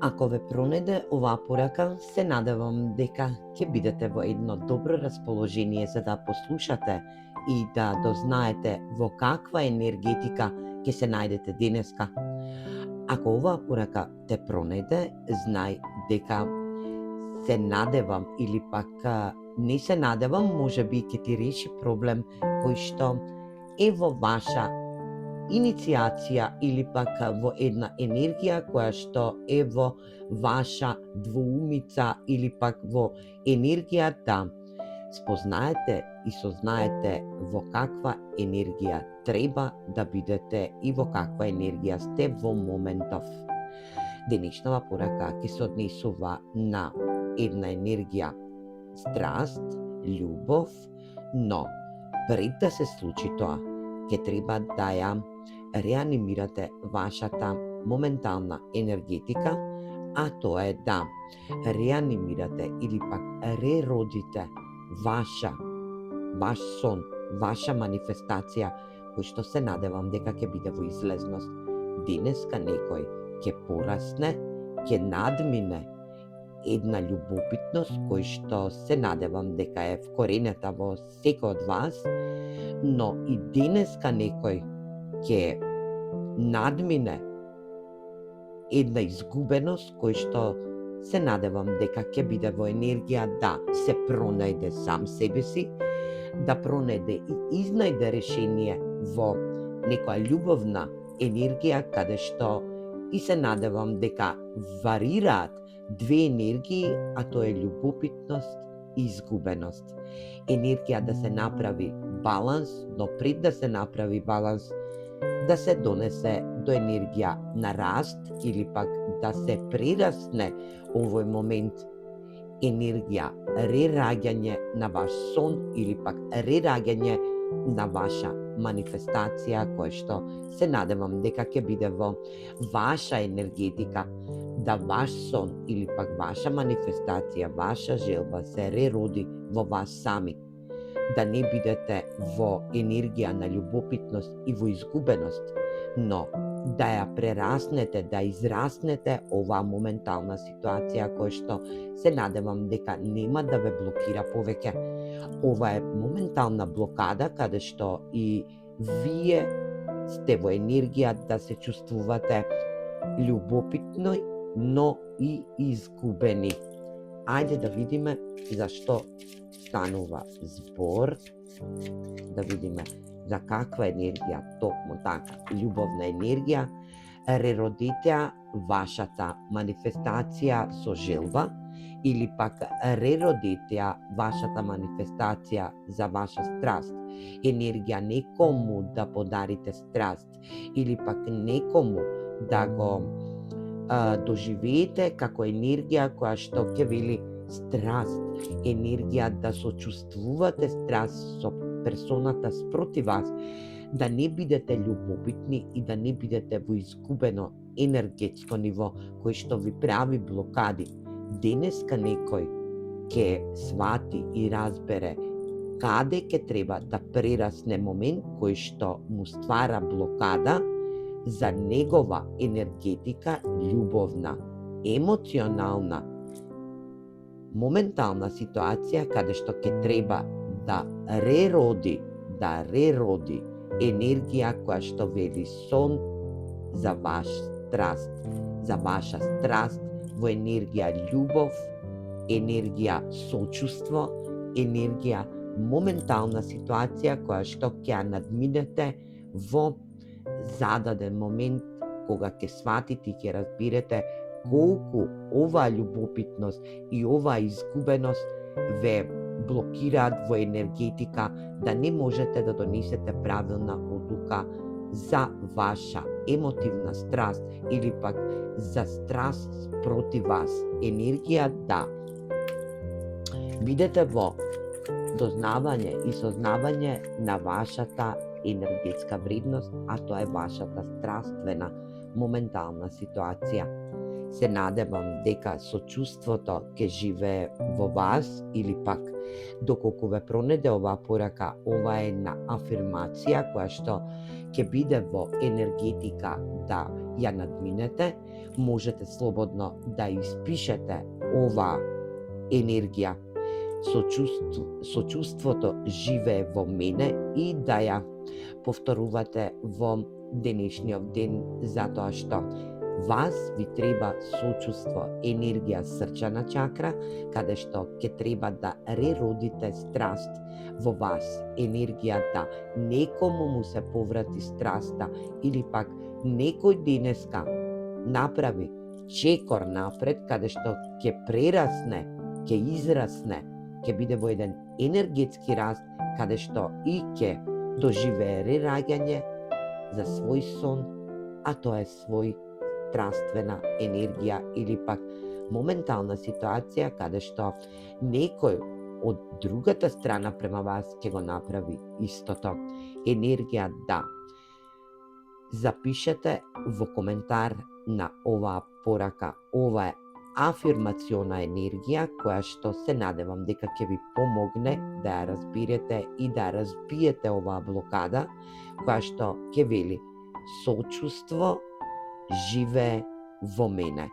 Ако ве пронајде оваа порака, се надевам дека ќе бидете во едно добро расположение за да послушате и да дознаете во каква енергетика ќе се најдете денеска. Ако оваа порака те пронајде, знај дека се надевам или пак не се надевам, можеби ќе ти реши проблем кој што е во ваша иницијација или пак во една енергија која што е во ваша двоумица или пак во енергија да спознаете и сознаете во каква енергија треба да бидете и во каква енергија сте во моментов. Денешнава порака ќе се однесува на една енергија страст, љубов, но пред да се случи тоа, ќе треба да ја реанимирате вашата моментална енергетика, а тоа е да реанимирате или пак реродите ваш сон, ваша манифестација, кој што се надевам дека ќе биде во излезност. Денеска некој ќе порасне, ќе надмине една љубопитност кој што се надевам дека е вкоренета во секој од вас, но и денеска некој ќе надмине една изгубеност кој што се надевам дека ќе биде во енергија да се пронајде сам себе си, да пронајде и изнајде решение во некоја љубовна енергија каде што и се надевам дека варираат две енергии, а тоа е љубопитност и изгубеност. Енергија да се направи баланс, но пред да се направи баланс, да се донесе до енергија на раст или пак да се прерасне овој момент енергија рераѓање на ваш сон или пак рераѓање на ваша манифестација која што се надевам дека ќе биде во ваша енергетика, да ваш сон или пак ваша манифестација, ваша желба се рероди во вас сами. Да не бидете во енергија на љубопитност и во изгубеност, но да ја прераснете, да израснете оваа моментална ситуација која што се надевам дека нема да ве блокира повеќе. Ова е моментална блокада каде што и вие сте во енергија да се чувствувате љубопитно, но и изгубени. Ајде да видиме зашто станува збор, да видиме за каква енергија, токму така, љубовна енергија, реродите вашата манифестација со желба, или пак реродите вашата манифестација за ваша страст, енергија некому да подарите страст, или пак некому да го доживеете како енергија која што ќе вели страст, енергија да сочувствувате страст со персоната спроти вас, да не бидете љубопитни и да не бидете во изгубено енергетско ниво кој што ви прави блокади. Денеска некој ќе свати и разбере каде ќе треба да прерасне момент кој што му ствара блокада за негова енергетика, љубовна, емоционална, моментална ситуација каде што ќе треба да рероди енергија која што вели сон за ваш страст, за ваша страст во енергија љубов, енергија сочувство, енергија моментална ситуација која што ќе ја надминете во зададен момент кога ќе сватите и ќе разберете колку оваа љубопитност и оваа изгубеност ве блокираат во енергетика да не можете да донесете правилна одлука за ваша емотивна страст или пак за страст против вас. Енергија да бидете во дознавање и сознавање на вашата енергетска вредност, а тоа е вашата страствена моментална ситуација. Се надевам дека сочувството ќе живее во вас или пак доколку ве пронајде оваа порака, ова е една афирмација која што ќе биде во енергетика да ја надминете, можете слободно да испишете оваа енергија со чувството живее во мене и да ја повторувате во денешниот ден, затоа што вас ви треба сочувство, енергија срчана чакра, каде што ќе треба да реродите страст во вас, енергија да некому му се поврати страста или пак некој денеска направи чекор напред, каде што ќе прерасне, ќе израсне, ќе биде во еден енергетски раст, каде што и ќе доживее рeraѓање за свој сон, а тоа е свој страствена енергија или пак моментална ситуација каде што некој од другата страна према вас ќе го направи истото. Енергија да запишете во коментар на оваа порака. Ова е афирмациона енергија која што се надевам дека ќе ви помогне да ја разберете и да разбиете оваа блокада која што ќе вели сочувство живее во мене.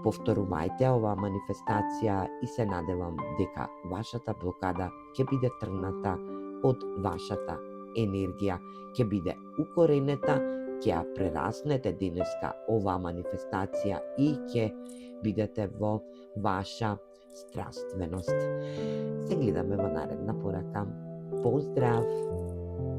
Повторувајте оваа манифестација и се надевам дека вашата блокада ќе биде тргната од вашата енергија, ќе биде укоренета, ќе ја прераснете денеска оваа манифестација и ќе бидете во ваша страственост. Се гледаме во наредна порака. Поздрав!